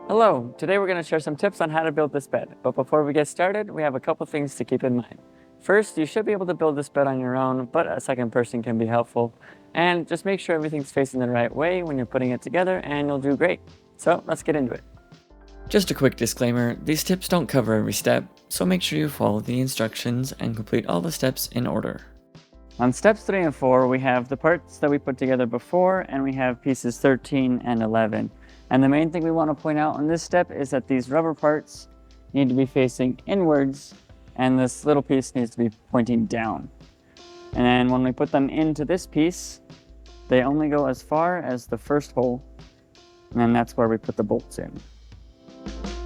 Hello, today we're going to share some tips on how to build this bed, but before we get started, we have a couple things to keep in mind. First, you should be able to build this bed on your own, but a second person can be helpful. And just make sure everything's facing the right way when you're putting it together and you'll do great. So let's get into it. Just a quick disclaimer, these tips don't cover every step, so make sure you follow the instructions and complete all the steps in order. On steps 3 and 4, we have the parts that we put together before, and we have pieces 13 and 11. And the main thing we want to point out on this step is that these rubber parts need to be facing inwards, and this little piece needs to be pointing down. And then when we put them into this piece, they only go as far as the first hole, and then that's where we put the bolts in.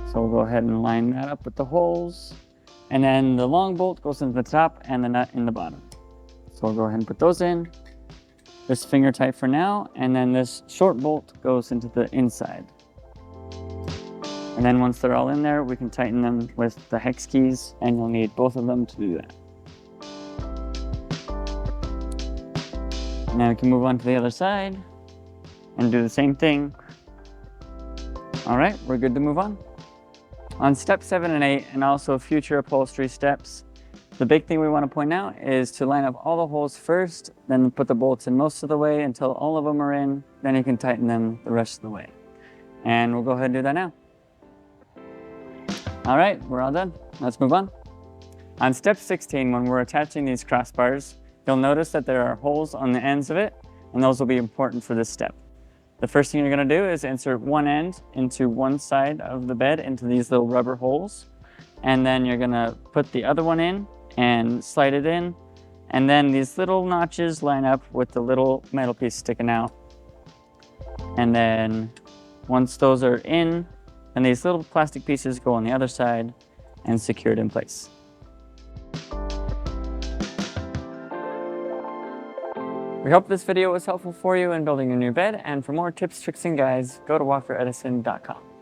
So we'll go ahead and line that up with the holes, and then the long bolt goes into the top and the nut in the bottom. So we'll go ahead and put those in. This finger tight for now, and then this short bolt goes into the inside. And then once they're all in there, we can tighten them with the hex keys, and you'll need both of them to do that. Now we can move on to the other side and do the same thing. All right, we're good to move on. On step 7 and 8, and also future upholstery steps, the big thing we want to point out is to line up all the holes first, then put the bolts in most of the way until all of them are in, then you can tighten them the rest of the way. And we'll go ahead and do that now. All right, we're all done. Let's move on. On step 16, when we're attaching these crossbars, you'll notice that there are holes on the ends of it, and those will be important for this step. The first thing you're going to do is insert one end into one side of the bed into these little rubber holes, and then you're going to put the other one in and slide it in, and then these little notches line up with the little metal piece sticking out. And then once those are in, then these little plastic pieces go on the other side and secure it in place. We hope this video was helpful for you in building your new bed, and for more tips, tricks, and guides, go to walkeredison.com.